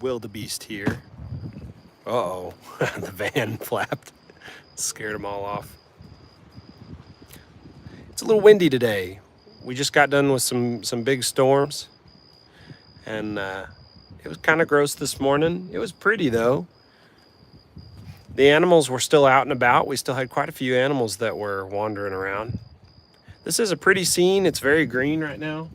wildebeest here. Uh-oh, the van flapped. Scared them all off. It's a little windy today. We just got done with some big storms. And it was kind of gross this morning. It was pretty though. The animals were still out and about. We still had quite a few animals that were wandering around. This is a pretty scene. It's very green right now.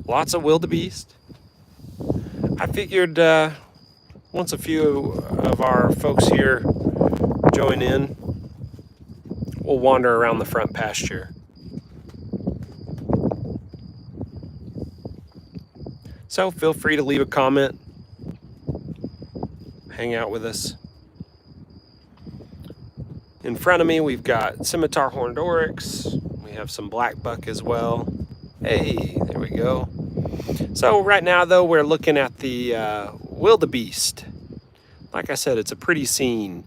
Lots of wildebeest. I figured once a few of our folks here join in, we'll wander around the front pasture. So feel free to leave a comment, hang out with us. In front of me, we've got scimitar horned oryx. We have some black buck as well. Hey, there we go. So right now, though, we're looking at the wildebeest. Like I said, it's a pretty scene.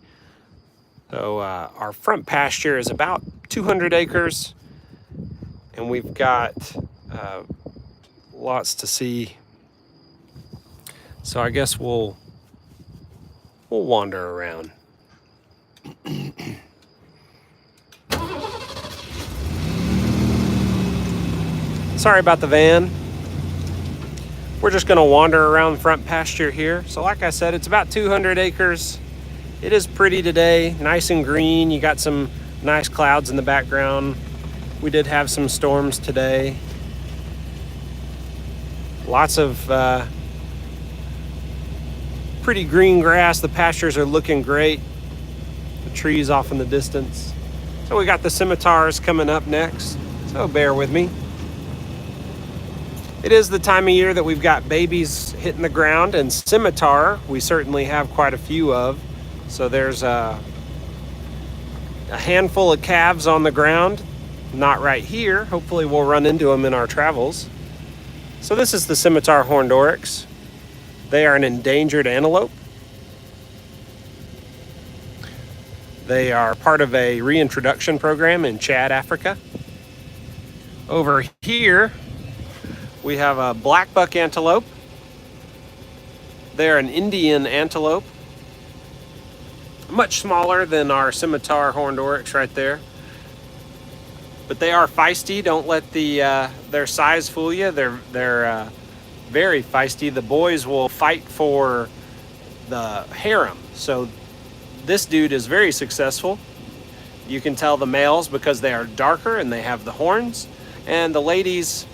So our front pasture is about 200 acres, and we've got lots to see. So I guess we'll wander around. Sorry about the van. We're just gonna wander around front pasture here. So like I said, it's about 200 acres. It is pretty today, nice and green. You got some nice clouds in the background. We did have some storms today. Lots of pretty green grass. The pastures are looking great. The trees off in the distance. So we got the scimitars coming up next. So bear with me. It is the time of year that we've got babies hitting the ground, and scimitar we certainly have quite a few of. So there's a handful of calves on the ground, not right here. Hopefully we'll run into them in our travels. So this is the scimitar horned oryx. They are an endangered antelope. They are part of a reintroduction program in Chad, Africa. Over here, we have a black buck antelope. They're an Indian antelope. Much smaller than our scimitar horned oryx right there. But they are feisty. Don't let their size fool you. They're very feisty. The boys will fight for the harem. So this dude is very successful. You can tell the males because they are darker and they have the horns. And the ladies,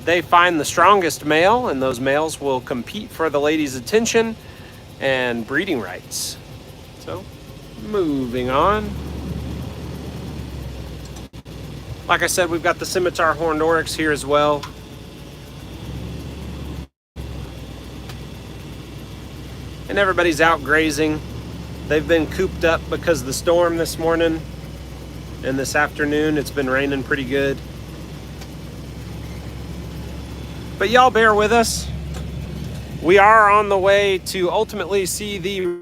they find the strongest male, and those males will compete for the ladies' attention and breeding rights. So, moving on. Like I said, we've got the scimitar horned oryx here as well. And everybody's out grazing. They've been cooped up because of the storm this morning and this afternoon. It's been raining pretty good. But y'all bear with us. We are on the way to ultimately see the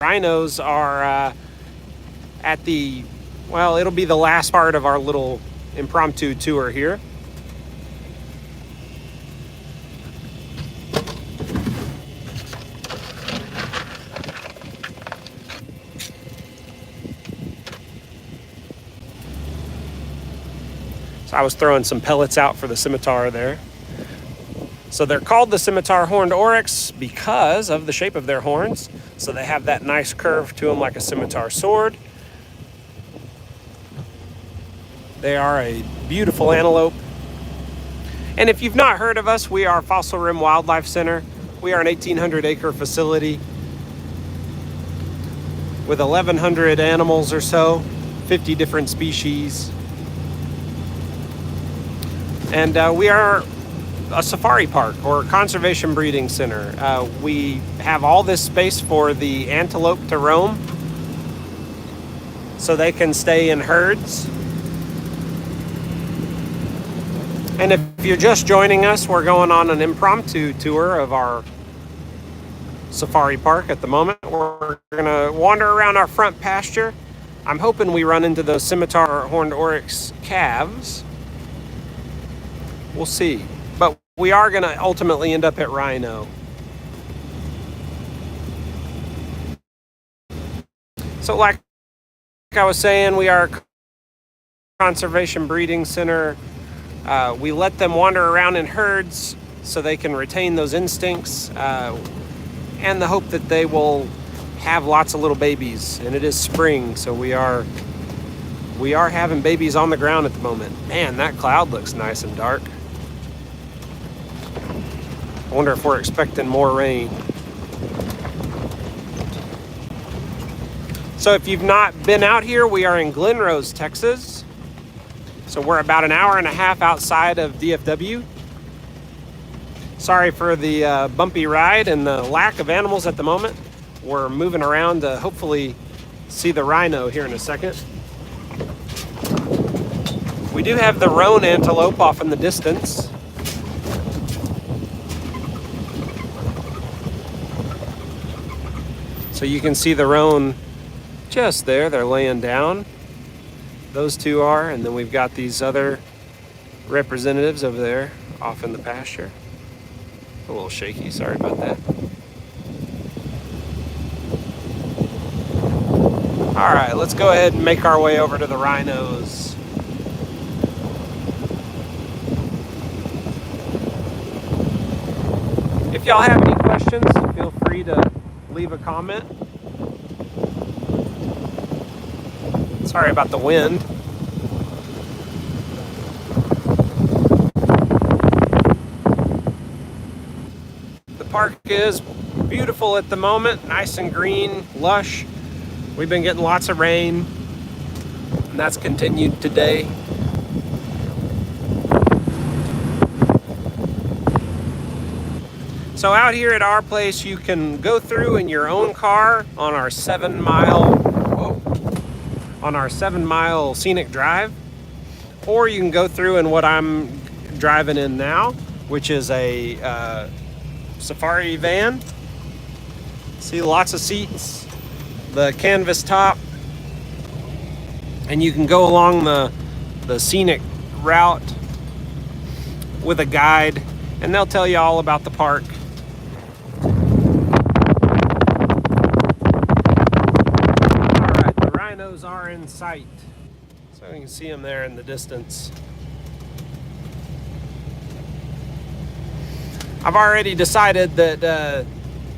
rhinos are at the, well, it'll be the last part of our little impromptu tour here. So I was throwing some pellets out for the scimitar there. So they're called the scimitar horned oryx because of the shape of their horns. So they have that nice curve to them like a scimitar sword. They are a beautiful antelope. And if you've not heard of us, we are Fossil Rim Wildlife Center. We are an 1,800 acre facility with 1,100 animals or so, 50 different species. And we are a safari park or conservation breeding center. We have all this space for the antelope to roam so they can stay in herds. And if you're just joining us, we're going on an impromptu tour of our safari park at the moment. We're gonna wander around our front pasture. I'm hoping we run into those scimitar horned oryx calves. We'll see. But we are going to ultimately end up at rhino. So like I was saying, we are a conservation breeding center. We let them wander around in herds so they can retain those instincts, and the hope that they will have lots of little babies. And it is spring, so we are having babies on the ground at the moment. Man, that cloud looks nice and dark. I wonder if we're expecting more rain. So if you've not been out here, we are in Glen Rose, Texas. So we're about an hour and a half outside of DFW. Sorry for the bumpy ride and the lack of animals at the moment. We're moving around to hopefully see the rhino here in a second. We do have the roan antelope off in the distance. So you can see the roan just there. They're laying down. Those two are, and then we've got these other representatives over there off in the pasture. A little shaky, sorry about that. All right, let's go ahead and make our way over to the rhinos. If y'all have any questions, feel free to leave a comment. Sorry about the wind. The park is beautiful at the moment, nice and green, lush. We've been getting lots of rain, and that's continued today. So out here at our place, you can go through in your own car on our 7-mile scenic drive, or you can go through in what I'm driving in now, which is a safari van. See, lots of seats, the canvas top, and you can go along the scenic route with a guide, and they'll tell you all about the park. Are in sight, so you can see them there in the distance. I've already decided that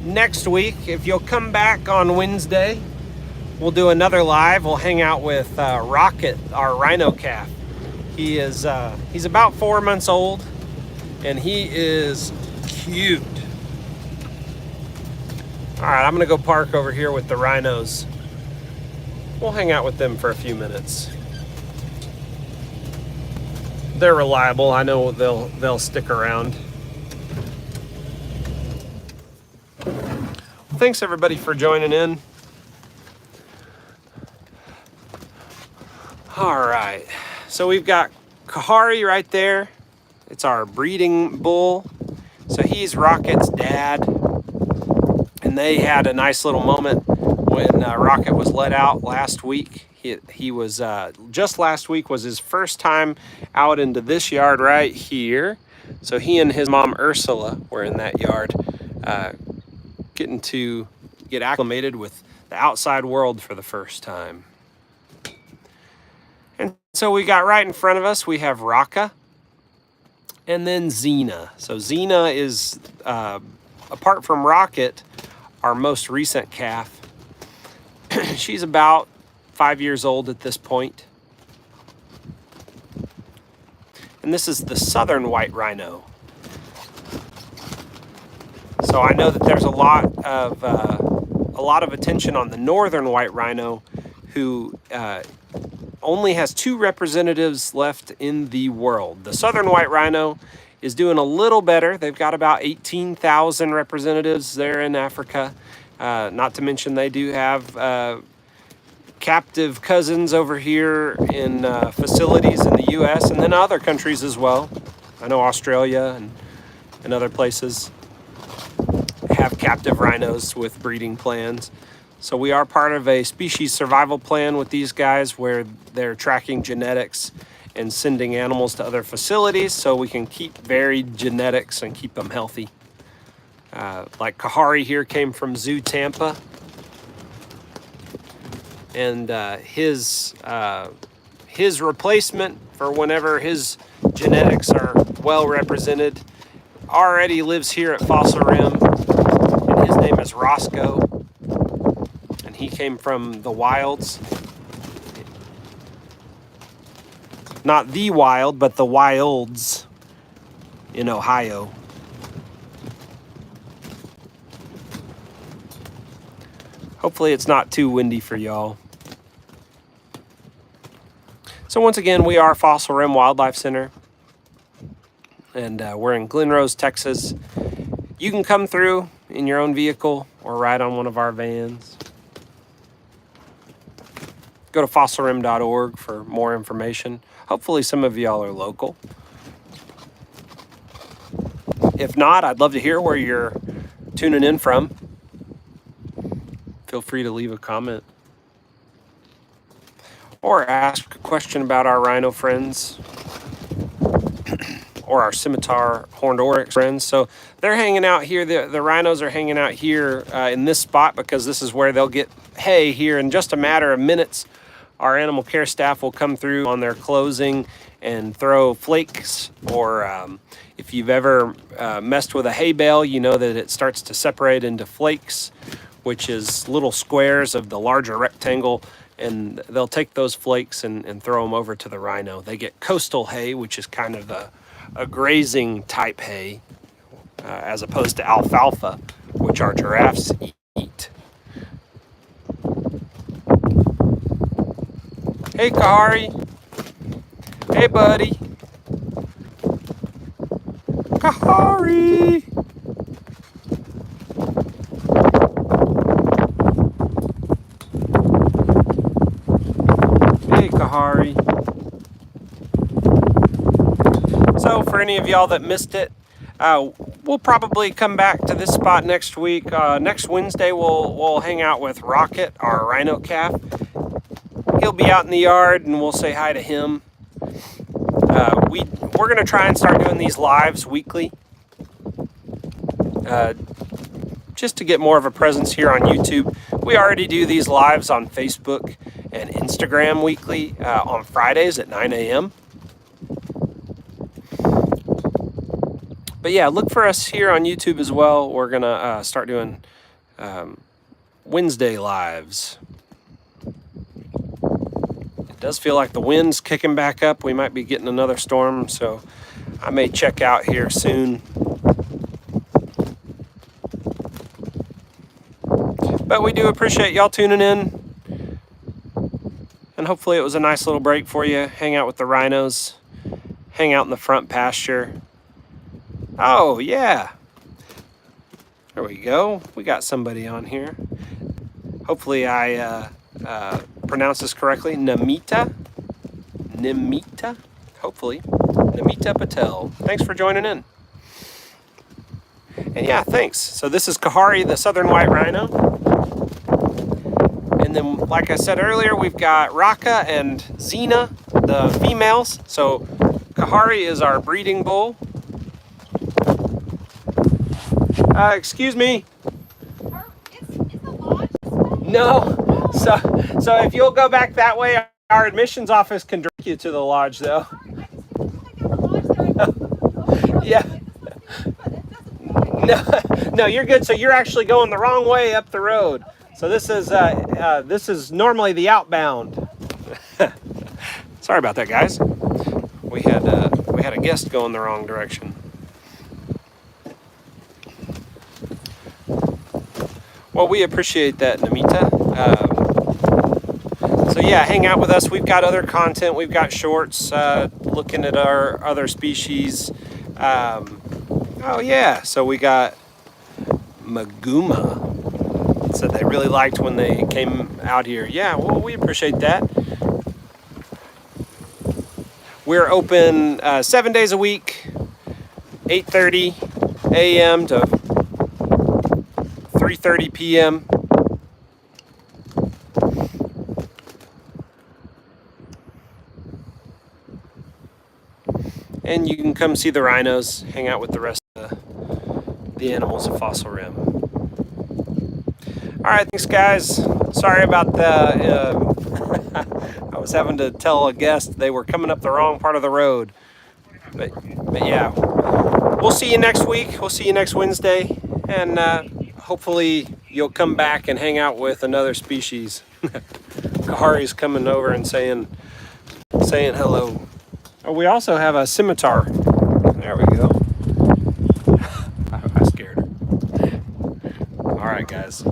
next week, if you'll come back on Wednesday, we'll do another live. We'll hang out with Rocket, our rhino calf. He's about 4 months old, and he is cute. All right, I'm gonna go park over here with the rhinos. We'll hang out with them for a few minutes. They're reliable. I know they'll stick around. Thanks everybody for joining in. All right, so we've got Kahari right there. It's our breeding bull. So he's Rocket's dad, and they had a nice little moment when Rocket was let out last week. He was just last week was his first time out into this yard right here. So he and his mom Ursula were in that yard, getting to get acclimated with the outside world for the first time. And so we got right in front of us, we have Raka and then Xena. So Xena is, apart from Rocket, our most recent calf. She's about 5 years old at this point. And this is the southern white rhino. So I know that there's a lot of attention on the northern white rhino, who only has 2 representatives left in the world. The southern white rhino is doing a little better. They've got about 18,000 representatives there in Africa. Not to mention they do have captive cousins over here in facilities in the U.S. and then other countries as well. I know Australia and other places have captive rhinos with breeding plans. So we are part of a species survival plan with these guys where they're tracking genetics and sending animals to other facilities so we can keep varied genetics and keep them healthy. Like Kahari here came from Zoo Tampa, and his replacement for whenever his genetics are well represented already lives here at Fossil Rim, and his name is Roscoe, and he came from the wilds. Not the wild, but the wilds in Ohio. Hopefully it's not too windy for y'all. So once again, we are Fossil Rim Wildlife Center, and we're in Glen Rose, Texas. You can come through in your own vehicle or ride on one of our vans. Go to fossilrim.org for more information. Hopefully some of y'all are local. If not, I'd love to hear where you're tuning in from. Feel free to leave a comment or ask a question about our rhino friends or our scimitar horned oryx friends. So they're hanging out here. The rhinos are hanging out here in this spot because this is where they'll get hay here in just a matter of minutes. Our animal care staff will come through on their closing and throw flakes, or if you've ever messed with a hay bale, you know that it starts to separate into flakes, which is little squares of the larger rectangle, and they'll take those flakes and throw them over to the rhino. They get coastal hay, which is kind of a grazing type hay, as opposed to alfalfa, which our giraffes eat. Hey, Kahari. Hey, buddy. Kahari. Hey, Kahari. So for any of y'all that missed it, we'll probably come back to this spot next week. Next Wednesday, we'll hang out with Rocket, our rhino calf. He'll be out in the yard, and we'll say hi to him. We're going to try and start doing these lives weekly, just to get more of a presence here on YouTube. We already do these lives on Facebook and Instagram weekly on Fridays at 9 a.m. But yeah, look for us here on YouTube as well. We're going to start doing Wednesday lives. It does feel like the wind's kicking back up. We might be getting another storm, so I may check out here soon. But we do appreciate y'all tuning in. And hopefully it was a nice little break for you. Hang out with the rhinos. Hang out in the front pasture. Oh, yeah. There we go. We got somebody on here. Hopefully I pronounce this correctly. Namita. Hopefully. Namita Patel. Thanks for joining in. And yeah, thanks. So this is Kahari, the southern white rhino. And then, like I said earlier, we've got Raka and Xena, the females. So Kahari is our breeding bull. Excuse me. Is the lodge this way? No. So if you'll go back that way, our admissions office can direct you to the lodge, though. I just feel like I got the lodge there. Yeah. But it doesn't feel like No, you're good. So you're actually going the wrong way up the road. So this is normally the outbound. Sorry about that, guys. We had a guest going the wrong direction. Well, we appreciate that, Namita. So yeah, hang out with us. We've got other content. We've got shorts looking at our other species. Oh yeah, so we got Maguma. Said they really liked when they came out here. Yeah, well, we appreciate that. We're open 7 days a week, 8:30 a.m. to 3:30 p.m. and you can come see the rhinos, hang out with the rest of the animals of Fossil Rim. All right, thanks guys. Sorry about the, I was having to tell a guest they were coming up the wrong part of the road. But yeah, we'll see you next week. We'll see you next Wednesday. And hopefully you'll come back and hang out with another species. Kahari's coming over and saying hello. Oh, we also have a scimitar. There we go. I scared her. All right, guys.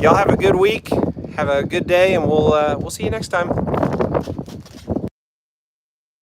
Y'all have a good week. Have a good day, and we'll see you next time.